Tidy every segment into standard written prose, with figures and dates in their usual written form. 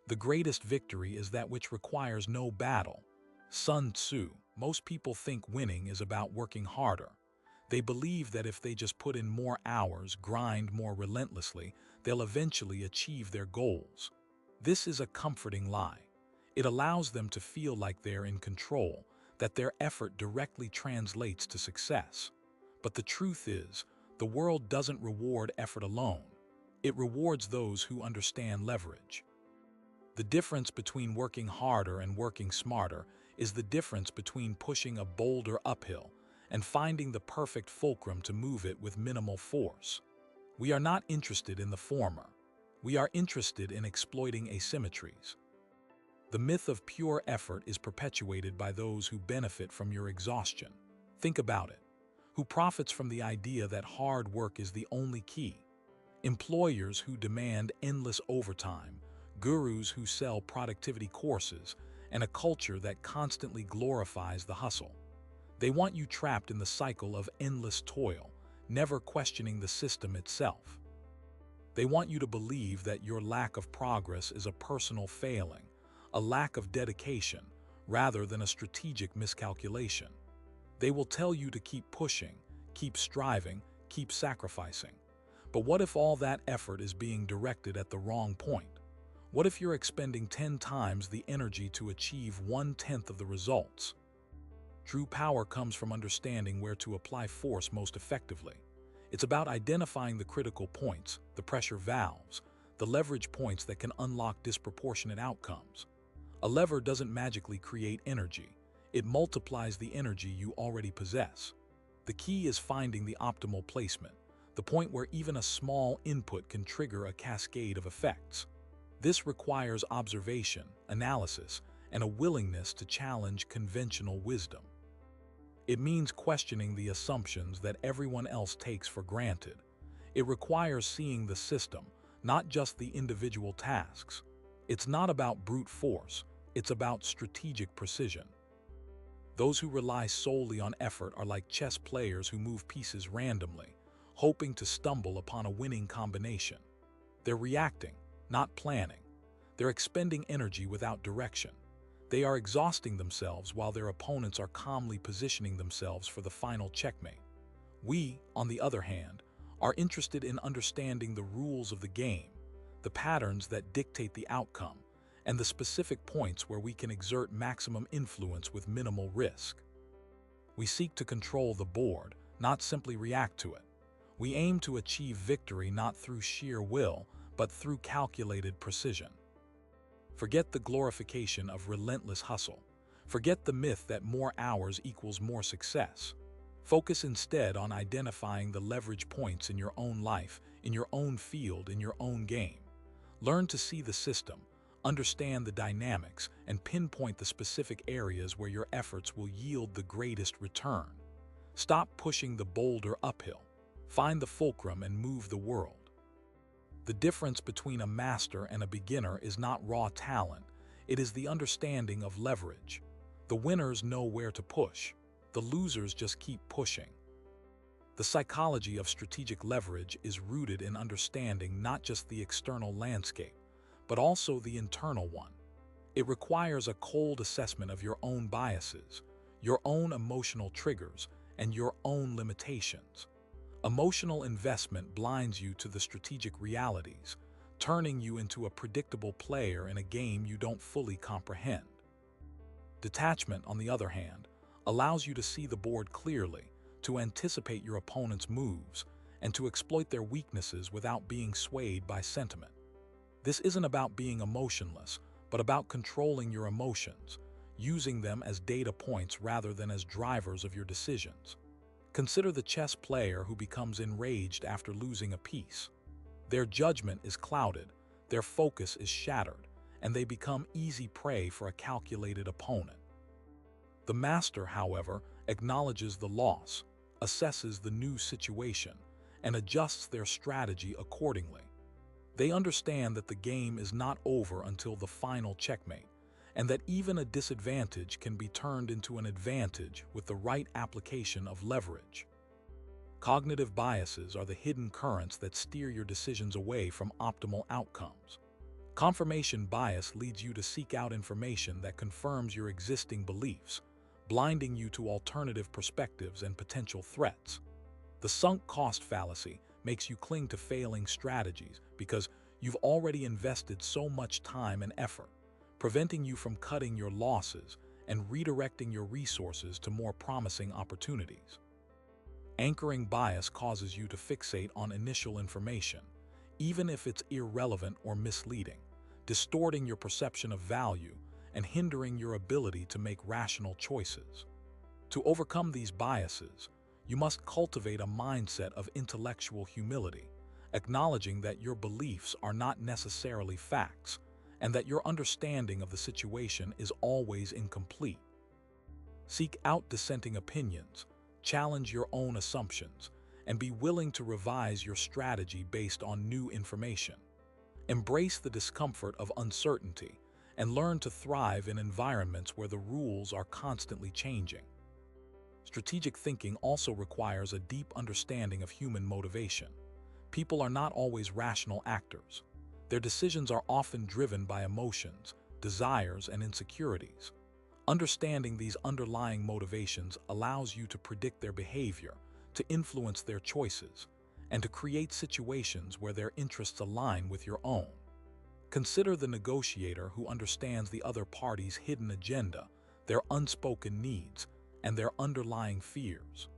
The greatest victory is that which requires no battle. Sun Tzu. Most people think winning is about working harder. They believe that if they just put in more hours, grind more relentlessly, they'll eventually achieve their goals. This is a comforting lie. It allows them to feel like they're in control, that their effort directly translates to success. But the truth is, the world doesn't reward effort alone. It rewards those who understand leverage. The difference between working harder and working smarter is the difference between pushing a boulder uphill and finding the perfect fulcrum to move it with minimal force. We are not interested in the former. We are interested in exploiting asymmetries. The myth of pure effort is perpetuated by those who benefit from your exhaustion. Think about it. Who profits from the idea that hard work is the only key? Employers who demand endless overtime, gurus who sell productivity courses, and a culture that constantly glorifies the hustle. They want you trapped in the cycle of endless toil, never questioning the system itself. They want you to believe that your lack of progress is a personal failing, a lack of dedication, rather than a strategic miscalculation. They will tell you to keep pushing, keep striving, keep sacrificing. But what if all that effort is being directed at the wrong point? What if you're expending 10 times the energy to achieve 1/10 of the results? True power comes from understanding where to apply force most effectively. It's about identifying the critical points, the pressure valves, the leverage points that can unlock disproportionate outcomes. A lever doesn't magically create energy. It multiplies the energy you already possess. The key is finding the optimal placement, the point where even a small input can trigger a cascade of effects. This requires observation, analysis, and a willingness to challenge conventional wisdom. It means questioning the assumptions that everyone else takes for granted. It requires seeing the system, not just the individual tasks. It's not about brute force, it's about strategic precision. Those who rely solely on effort are like chess players who move pieces randomly, hoping to stumble upon a winning combination. They're reacting, not planning. They're expending energy without direction. They are exhausting themselves while their opponents are calmly positioning themselves for the final checkmate. We, on the other hand, are interested in understanding the rules of the game, the patterns that dictate the outcome, and the specific points where we can exert maximum influence with minimal risk. We seek to control the board, not simply react to it. We aim to achieve victory not through sheer will, but through calculated precision. Forget the glorification of relentless hustle. Forget the myth that more hours equals more success. Focus instead on identifying the leverage points in your own life, in your own field, in your own game. Learn to see the system, understand the dynamics, and pinpoint the specific areas where your efforts will yield the greatest return. Stop pushing the boulder uphill. Find the fulcrum and move the world. The difference between a master and a beginner is not raw talent, it is the understanding of leverage. The winners know where to push. The losers just keep pushing. The psychology of strategic leverage is rooted in understanding not just the external landscape, but also the internal one. It requires a cold assessment of your own biases, your own emotional triggers, and your own limitations. Emotional investment blinds you to the strategic realities, turning you into a predictable player in a game you don't fully comprehend. Detachment, on the other hand, allows you to see the board clearly, to anticipate your opponent's moves, and to exploit their weaknesses without being swayed by sentiment. This isn't about being emotionless, but about controlling your emotions, using them as data points rather than as drivers of your decisions. Consider the chess player who becomes enraged after losing a piece. Their judgment is clouded, their focus is shattered, and they become easy prey for a calculated opponent. The master, however, acknowledges the loss, assesses the new situation, and adjusts their strategy accordingly. They understand that the game is not over until the final checkmate, and that even a disadvantage can be turned into an advantage with the right application of leverage. Cognitive biases are the hidden currents that steer your decisions away from optimal outcomes. Confirmation bias leads you to seek out information that confirms your existing beliefs, blinding you to alternative perspectives and potential threats. The sunk cost fallacy makes you cling to failing strategies because you've already invested so much time and effort, preventing you from cutting your losses and redirecting your resources to more promising opportunities. Anchoring bias causes you to fixate on initial information, even if it's irrelevant or misleading, distorting your perception of value and hindering your ability to make rational choices. To overcome these biases, you must cultivate a mindset of intellectual humility, acknowledging that your beliefs are not necessarily facts and that your understanding of the situation is always incomplete. Seek out dissenting opinions, challenge your own assumptions, and be willing to revise your strategy based on new information. Embrace the discomfort of uncertainty and learn to thrive in environments where the rules are constantly changing. Strategic thinking also requires a deep understanding of human motivation. People are not always rational actors. Their decisions are often driven by emotions, desires, and insecurities. Understanding these underlying motivations allows you to predict their behavior, to influence their choices, and to create situations where their interests align with your own. Consider the negotiator who understands the other party's hidden agenda, their unspoken needs, and their underlying fears.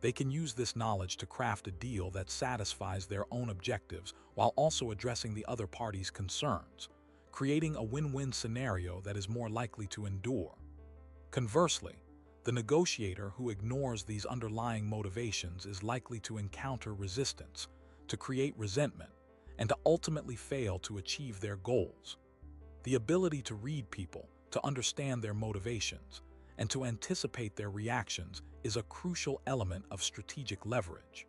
They can use this knowledge to craft a deal that satisfies their own objectives while also addressing the other party's concerns, creating a win-win scenario that is more likely to endure. Conversely, the negotiator who ignores these underlying motivations is likely to encounter resistance, to create resentment, and to ultimately fail to achieve their goals. The ability to read people, to understand their motivations, and to anticipate their reactions is a crucial element of strategic leverage.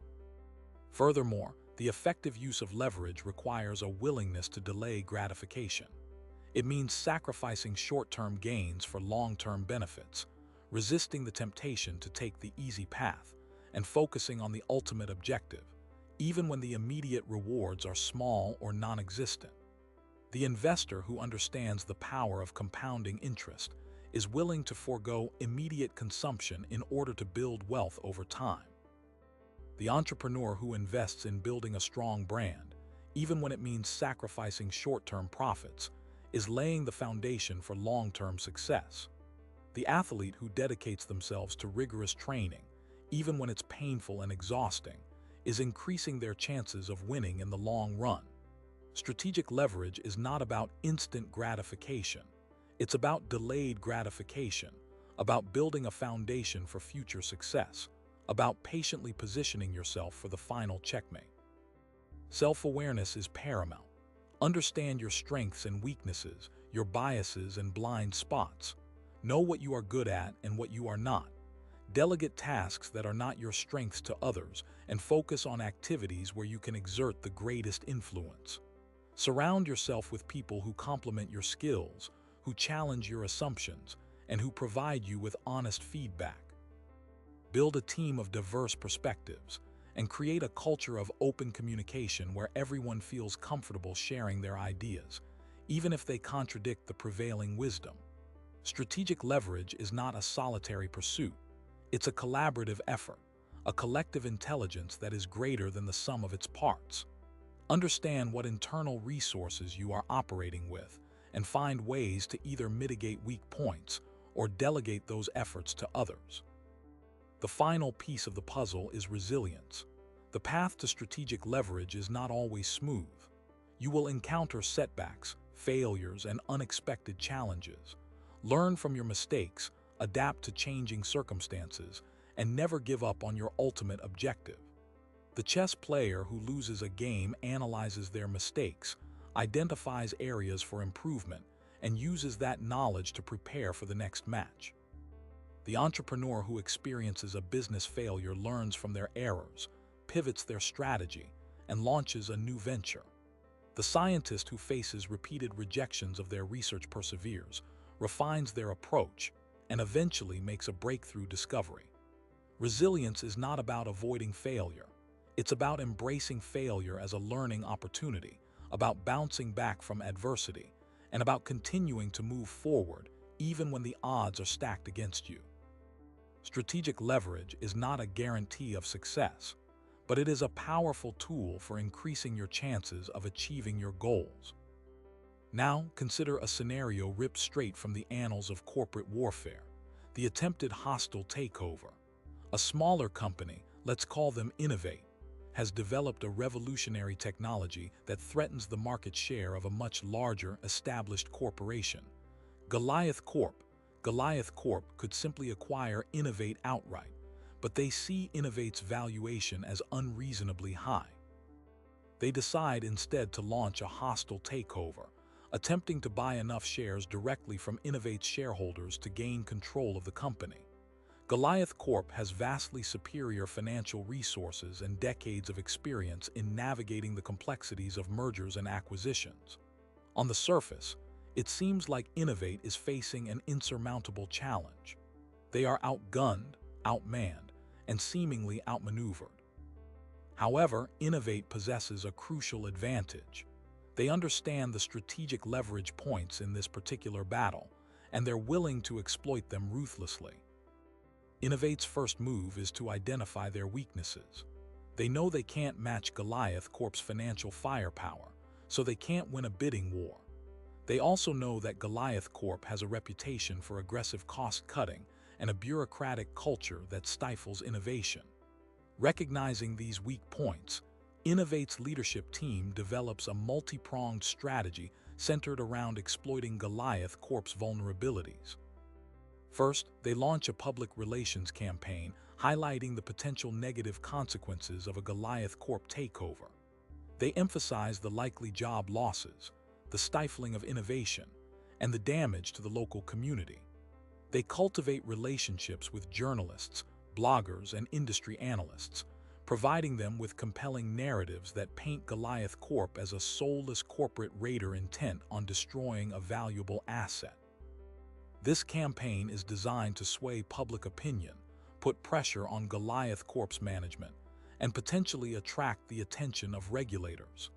Furthermore, the effective use of leverage requires a willingness to delay gratification. It means sacrificing short-term gains for long-term benefits, resisting the temptation to take the easy path, and focusing on the ultimate objective, even when the immediate rewards are small or non-existent. The investor who understands the power of compounding interest is willing to forego immediate consumption in order to build wealth over time. The entrepreneur who invests in building a strong brand, even when it means sacrificing short-term profits, is laying the foundation for long-term success. The athlete who dedicates themselves to rigorous training, even when it's painful and exhausting, is increasing their chances of winning in the long run. Strategic leverage is not about instant gratification. It's about delayed gratification, about building a foundation for future success, about patiently positioning yourself for the final checkmate. Self-awareness is paramount. Understand your strengths and weaknesses, your biases and blind spots. Know what you are good at and what you are not. Delegate tasks that are not your strengths to others and focus on activities where you can exert the greatest influence. Surround yourself with people who complement your skills, who challenge your assumptions, and who provide you with honest feedback. Build a team of diverse perspectives and create a culture of open communication where everyone feels comfortable sharing their ideas, even if they contradict the prevailing wisdom. Strategic leverage is not a solitary pursuit. It's a collaborative effort, a collective intelligence that is greater than the sum of its parts. Understand what internal resources you are operating with and find ways to either mitigate weak points or delegate those efforts to others. The final piece of the puzzle is resilience. The path to strategic leverage is not always smooth. You will encounter setbacks, failures, and unexpected challenges. Learn from your mistakes, adapt to changing circumstances, and never give up on your ultimate objective. The chess player who loses a game analyzes their mistakes, identifies areas for improvement, and uses that knowledge to prepare for the next match. The entrepreneur who experiences a business failure learns from their errors, pivots their strategy, and launches a new venture. The scientist who faces repeated rejections of their research perseveres, refines their approach, and eventually makes a breakthrough discovery. Resilience is not about avoiding failure. It's about embracing failure as a learning opportunity, about bouncing back from adversity, and about continuing to move forward even when the odds are stacked against you. Strategic leverage is not a guarantee of success, but it is a powerful tool for increasing your chances of achieving your goals. Now, consider a scenario ripped straight from the annals of corporate warfare: the attempted hostile takeover. A smaller company, let's call them Innovate, has developed a revolutionary technology that threatens the market share of a much larger, established corporation. Goliath Corp. Goliath Corp could simply acquire Innovate outright, but they see Innovate's valuation as unreasonably high. They decide instead to launch a hostile takeover, attempting to buy enough shares directly from Innovate's shareholders to gain control of the company. Goliath Corp has vastly superior financial resources and decades of experience in navigating the complexities of mergers and acquisitions. On the surface, it seems like Innovate is facing an insurmountable challenge. They are outgunned, outmanned, and seemingly outmaneuvered. However, Innovate possesses a crucial advantage. They understand the strategic leverage points in this particular battle, and they're willing to exploit them ruthlessly. Innovate's first move is to identify their weaknesses. They know they can't match Goliath Corp's financial firepower, so they can't win a bidding war. They also know that Goliath Corp has a reputation for aggressive cost-cutting and a bureaucratic culture that stifles innovation. Recognizing these weak points, Innovate's leadership team develops a multi-pronged strategy centered around exploiting Goliath Corp's vulnerabilities. First, they launch a public relations campaign highlighting the potential negative consequences of a Goliath Corp takeover. They emphasize the likely job losses, the stifling of innovation, and the damage to the local community. They cultivate relationships with journalists, bloggers, and industry analysts, providing them with compelling narratives that paint Goliath Corp as a soulless corporate raider intent on destroying a valuable asset. This campaign is designed to sway public opinion, put pressure on Goliath Corp's management, and potentially attract the attention of regulators.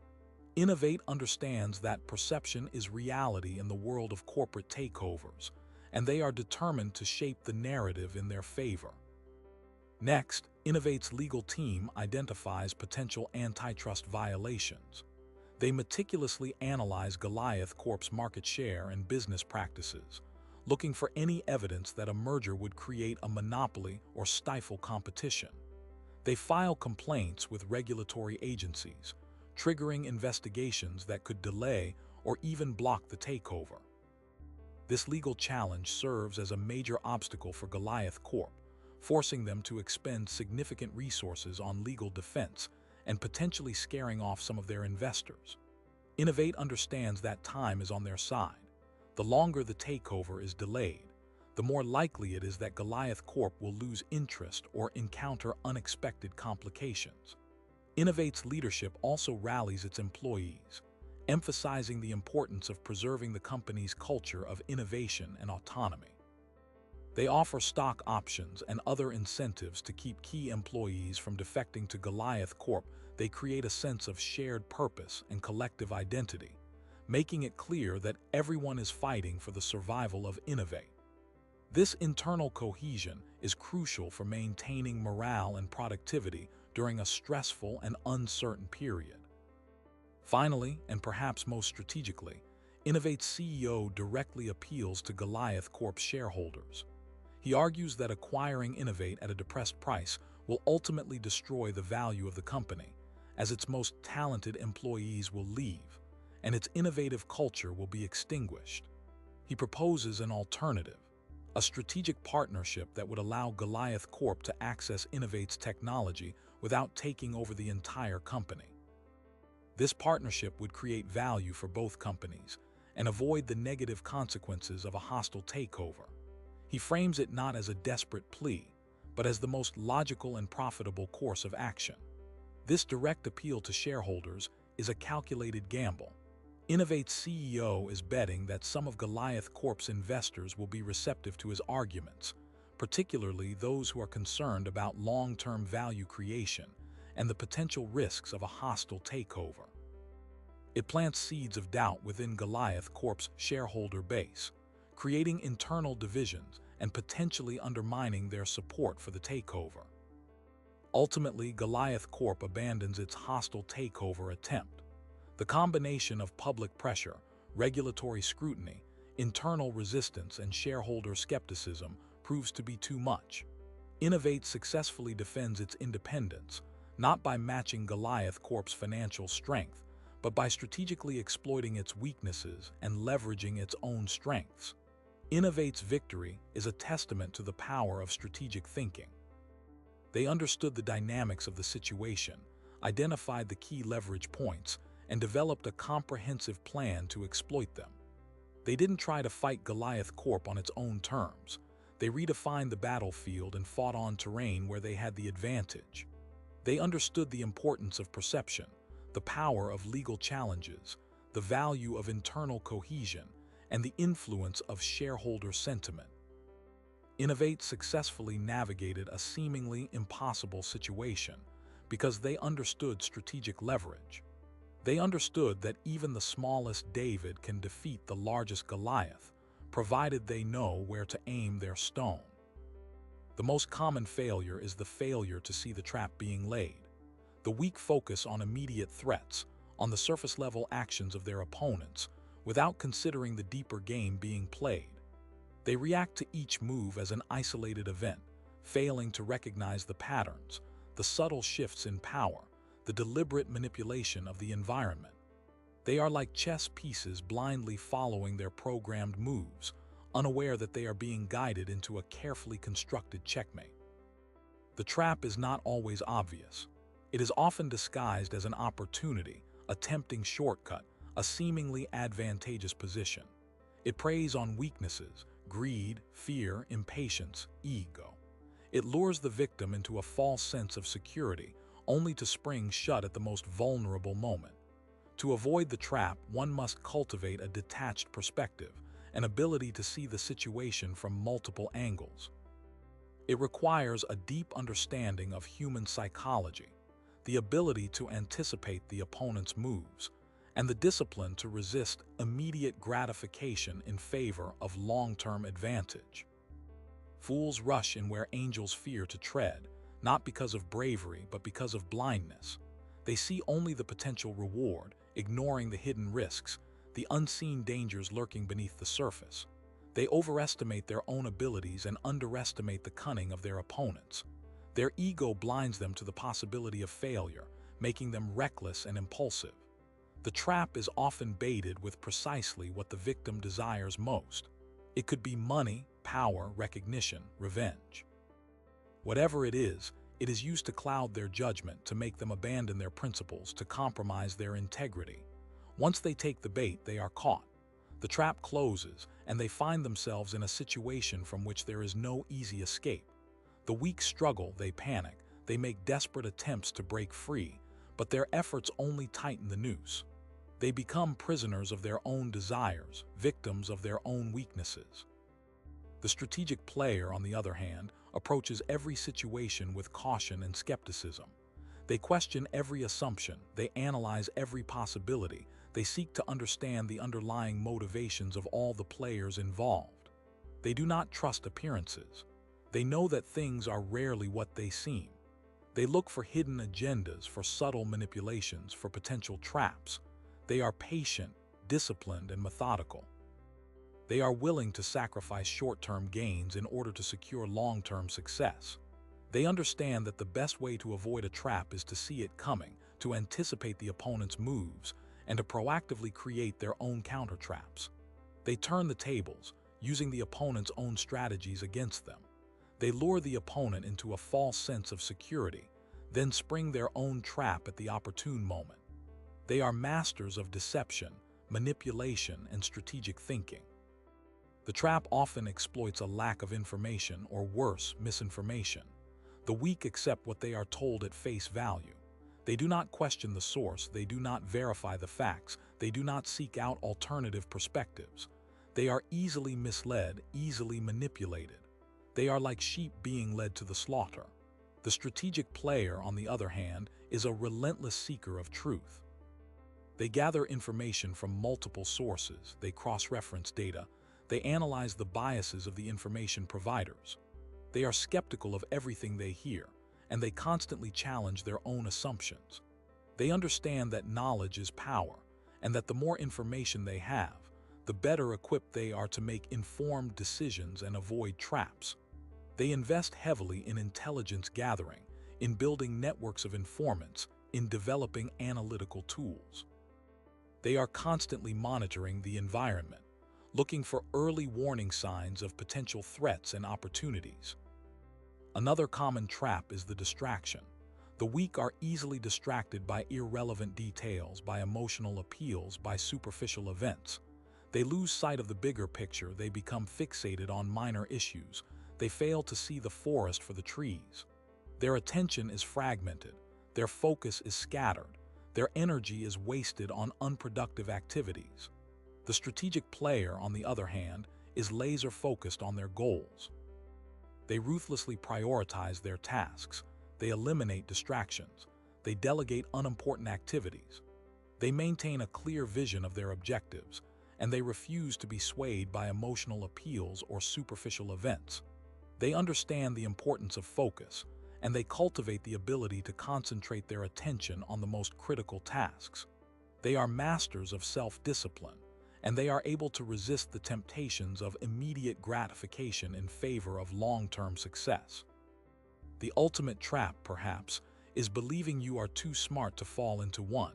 Innovate understands that perception is reality in the world of corporate takeovers, and they are determined to shape the narrative in their favor. Next, Innovate's legal team identifies potential antitrust violations. They meticulously analyze Goliath Corp's market share and business practices, looking for any evidence that a merger would create a monopoly or stifle competition. They file complaints with regulatory agencies, triggering investigations that could delay or even block the takeover. This legal challenge serves as a major obstacle for Goliath Corp, forcing them to expend significant resources on legal defense and potentially scaring off some of their investors. Innovate understands that time is on their side. The longer the takeover is delayed, the more likely it is that Goliath Corp will lose interest or encounter unexpected complications. Innovate's leadership also rallies its employees, emphasizing the importance of preserving the company's culture of innovation and autonomy. They offer stock options and other incentives to keep key employees from defecting to Goliath Corp. They create a sense of shared purpose and collective identity, making it clear that everyone is fighting for the survival of Innovate. This internal cohesion is crucial for maintaining morale and productivity during a stressful and uncertain period. Finally, and perhaps most strategically, Innovate's CEO directly appeals to Goliath Corp's shareholders. He argues that acquiring Innovate at a depressed price will ultimately destroy the value of the company, as its most talented employees will leave, and its innovative culture will be extinguished. He proposes an alternative, a strategic partnership that would allow Goliath Corp to access Innovate's technology without taking over the entire company. This partnership would create value for both companies and avoid the negative consequences of a hostile takeover. He frames it not as a desperate plea, but as the most logical and profitable course of action. This direct appeal to shareholders is a calculated gamble. Innovate's CEO is betting that some of Goliath Corp's investors will be receptive to his arguments, particularly those who are concerned about long-term value creation and the potential risks of a hostile takeover. It plants seeds of doubt within Goliath Corp's shareholder base, creating internal divisions and potentially undermining their support for the takeover. Ultimately, Goliath Corp abandons its hostile takeover attempt. The combination of public pressure, regulatory scrutiny, internal resistance, and shareholder skepticism proves to be too much. Innovate successfully defends its independence, not by matching Goliath Corp's financial strength, but by strategically exploiting its weaknesses and leveraging its own strengths. Innovate's victory is a testament to the power of strategic thinking. They understood the dynamics of the situation, identified the key leverage points, and developed a comprehensive plan to exploit them. They didn't try to fight Goliath Corp on its own terms. They redefined the battlefield and fought on terrain where they had the advantage. They understood the importance of perception, the power of legal challenges, the value of internal cohesion, and the influence of shareholder sentiment. Innovate successfully navigated a seemingly impossible situation because they understood strategic leverage. They understood that even the smallest David can defeat the largest Goliath, provided they know where to aim their stone. The most common failure is the failure to see the trap being laid. The weak focus on immediate threats, on the surface-level actions of their opponents, without considering the deeper game being played. They react to each move as an isolated event, failing to recognize the patterns, the subtle shifts in power, the deliberate manipulation of the environment. They are like chess pieces blindly following their programmed moves, unaware that they are being guided into a carefully constructed checkmate. The trap is not always obvious. It is often disguised as an opportunity, a tempting shortcut, a seemingly advantageous position. It preys on weaknesses, greed, fear, impatience, ego. It lures the victim into a false sense of security, only to spring shut at the most vulnerable moment. To avoid the trap, one must cultivate a detached perspective, an ability to see the situation from multiple angles. It requires a deep understanding of human psychology, the ability to anticipate the opponent's moves, and the discipline to resist immediate gratification in favor of long-term advantage. Fools rush in where angels fear to tread, not because of bravery but because of blindness. They see only the potential reward, ignoring the hidden risks, the unseen dangers lurking beneath the surface. They overestimate their own abilities and underestimate the cunning of their opponents. Their ego blinds them to the possibility of failure, making them reckless and impulsive. The trap is often baited with precisely what the victim desires most. It could be money, power, recognition, revenge. Whatever it is used to cloud their judgment, to make them abandon their principles, to compromise their integrity. Once they take the bait, they are caught. The trap closes, and they find themselves in a situation from which there is no easy escape. The weak struggle, they panic, they make desperate attempts to break free, but their efforts only tighten the noose. They become prisoners of their own desires, victims of their own weaknesses. The strategic player, on the other hand, approaches every situation with caution and skepticism. They question every assumption, they analyze every possibility, they seek to understand the underlying motivations of all the players involved. They do not trust appearances. They know that things are rarely what they seem. They look for hidden agendas, for subtle manipulations, for potential traps. They are patient, disciplined, and methodical. They are willing to sacrifice short-term gains in order to secure long-term success. They understand that the best way to avoid a trap is to see it coming, to anticipate the opponent's moves, and to proactively create their own counter-traps. They turn the tables, using the opponent's own strategies against them. They lure the opponent into a false sense of security, then spring their own trap at the opportune moment. They are masters of deception, manipulation, and strategic thinking. The trap often exploits a lack of information, or worse, misinformation. The weak accept what they are told at face value. They do not question the source, they do not verify the facts, they do not seek out alternative perspectives. They are easily misled, easily manipulated. They are like sheep being led to the slaughter. The strategic player, on the other hand, is a relentless seeker of truth. They gather information from multiple sources, they cross-reference data, they analyze the biases of the information providers. They are skeptical of everything they hear, and they constantly challenge their own assumptions. They understand that knowledge is power, and that the more information they have, the better equipped they are to make informed decisions and avoid traps. They invest heavily in intelligence gathering, in building networks of informants, in developing analytical tools. They are constantly monitoring the environment, looking for early warning signs of potential threats and opportunities. Another common trap is the distraction. The weak are easily distracted by irrelevant details, by emotional appeals, by superficial events. They lose sight of the bigger picture, they become fixated on minor issues, they fail to see the forest for the trees. Their attention is fragmented, their focus is scattered, their energy is wasted on unproductive activities. The strategic player, on the other hand, is laser-focused on their goals. They ruthlessly prioritize their tasks, they eliminate distractions, they delegate unimportant activities. They maintain a clear vision of their objectives, and they refuse to be swayed by emotional appeals or superficial events. They understand the importance of focus, and they cultivate the ability to concentrate their attention on the most critical tasks. They are masters of self-discipline, and they are able to resist the temptations of immediate gratification in favor of long-term success. The ultimate trap, perhaps, is believing you are too smart to fall into one.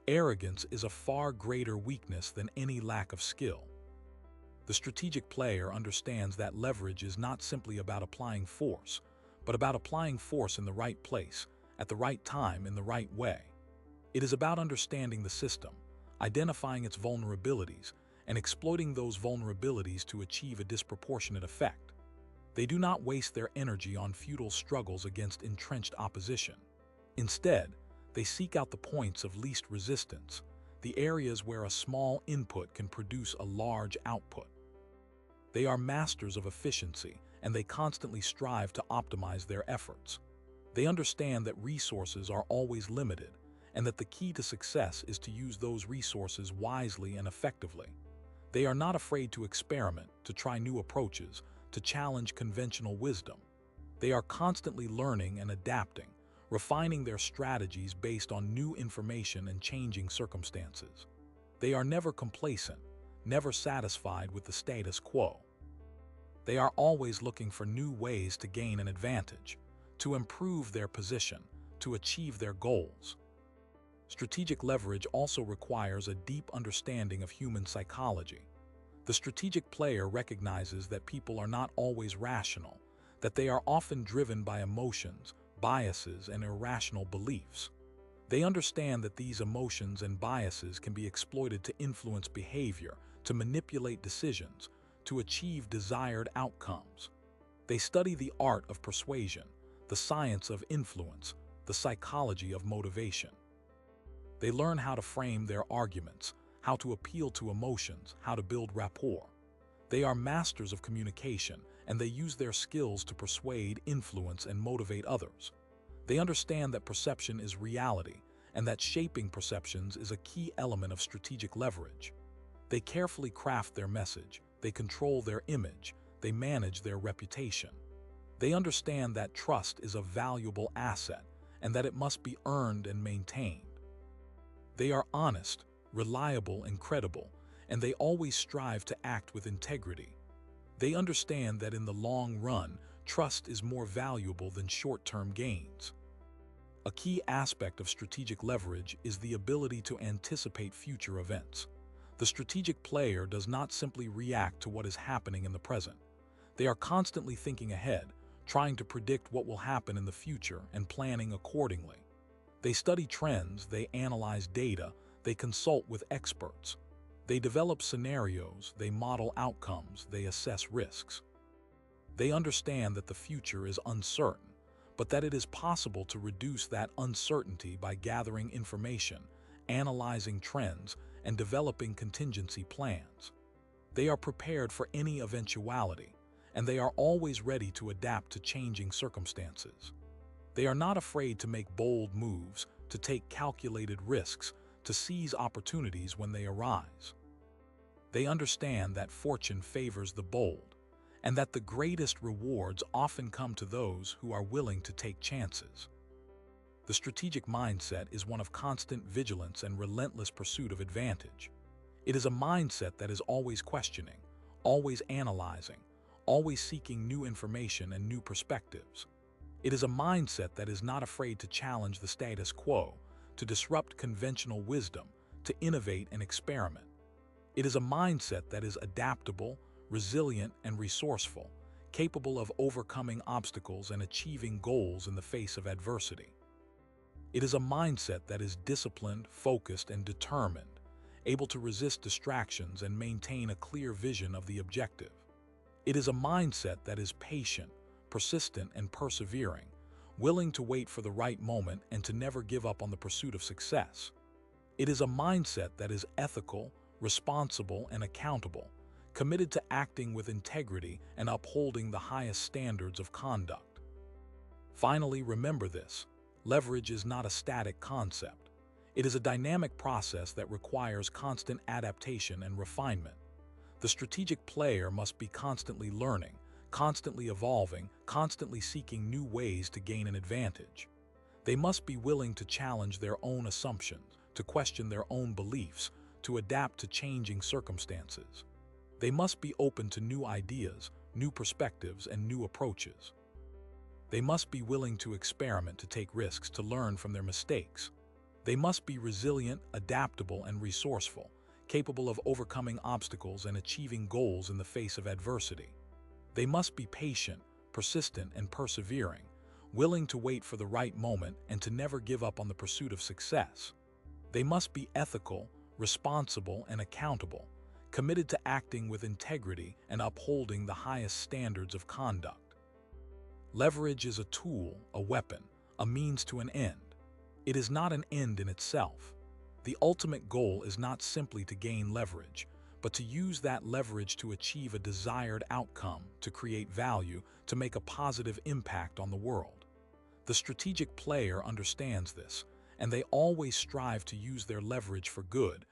Arrogance is a far greater weakness than any lack of skill. The strategic player understands that leverage is not simply about applying force, but about applying force in the right place, at the right time, in the right way. It is about understanding the system, identifying its vulnerabilities, and exploiting those vulnerabilities to achieve a disproportionate effect. They do not waste their energy on futile struggles against entrenched opposition. Instead, they seek out the points of least resistance, the areas where a small input can produce a large output. They are masters of efficiency, and they constantly strive to optimize their efforts. They understand that resources are always limited, and that the key to success is to use those resources wisely and effectively. They are not afraid to experiment, to try new approaches, to challenge conventional wisdom. They are constantly learning and adapting, refining their strategies based on new information and changing circumstances. They are never complacent, never satisfied with the status quo. They are always looking for new ways to gain an advantage, to improve their position, to achieve their goals. Strategic leverage also requires a deep understanding of human psychology. The strategic player recognizes that people are not always rational, that they are often driven by emotions, biases, and irrational beliefs. They understand that these emotions and biases can be exploited to influence behavior, to manipulate decisions, to achieve desired outcomes. They study the art of persuasion, the science of influence, the psychology of motivation. They learn how to frame their arguments, how to appeal to emotions, how to build rapport. They are masters of communication, and they use their skills to persuade, influence, and motivate others. They understand that perception is reality, and that shaping perceptions is a key element of strategic leverage. They carefully craft their message, they control their image, they manage their reputation. They understand that trust is a valuable asset, and that it must be earned and maintained. They are honest, reliable, and credible, and they always strive to act with integrity. They understand that in the long run, trust is more valuable than short-term gains. A key aspect of strategic leverage is the ability to anticipate future events. The strategic player does not simply react to what is happening in the present. They are constantly thinking ahead, trying to predict what will happen in the future and planning accordingly. They study trends, they analyze data, they consult with experts. They develop scenarios, they model outcomes, they assess risks. They understand that the future is uncertain, but that it is possible to reduce that uncertainty by gathering information, analyzing trends, and developing contingency plans. They are prepared for any eventuality, and they are always ready to adapt to changing circumstances. They are not afraid to make bold moves, to take calculated risks, to seize opportunities when they arise. They understand that fortune favors the bold, and that the greatest rewards often come to those who are willing to take chances. The strategic mindset is one of constant vigilance and relentless pursuit of advantage. It is a mindset that is always questioning, always analyzing, always seeking new information and new perspectives. It is a mindset that is not afraid to challenge the status quo, to disrupt conventional wisdom, to innovate and experiment. It is a mindset that is adaptable, resilient, and resourceful, capable of overcoming obstacles and achieving goals in the face of adversity. It is a mindset that is disciplined, focused, and determined, able to resist distractions and maintain a clear vision of the objective. It is a mindset that is patient, persistent, and persevering, willing to wait for the right moment and to never give up on the pursuit of success. It is a mindset that is ethical, responsible, and accountable, committed to acting with integrity and upholding the highest standards of conduct. Finally, remember this: leverage is not a static concept. It is a dynamic process that requires constant adaptation and refinement. The strategic player must be constantly learning, constantly evolving, constantly seeking new ways to gain an advantage. They must be willing to challenge their own assumptions, to question their own beliefs, to adapt to changing circumstances. They must be open to new ideas, new perspectives, and new approaches. They must be willing to experiment, to take risks, to learn from their mistakes. They must be resilient, adaptable, and resourceful, capable of overcoming obstacles and achieving goals in the face of adversity. They must be patient, persistent, and persevering, willing to wait for the right moment and to never give up on the pursuit of success. They must be ethical, responsible, and accountable, committed to acting with integrity and upholding the highest standards of conduct. Leverage is a tool, a weapon, a means to an end. It is not an end in itself. The ultimate goal is not simply to gain leverage, but to use that leverage to achieve a desired outcome, to create value, to make a positive impact on the world. The strategic player understands this, and they always strive to use their leverage for good,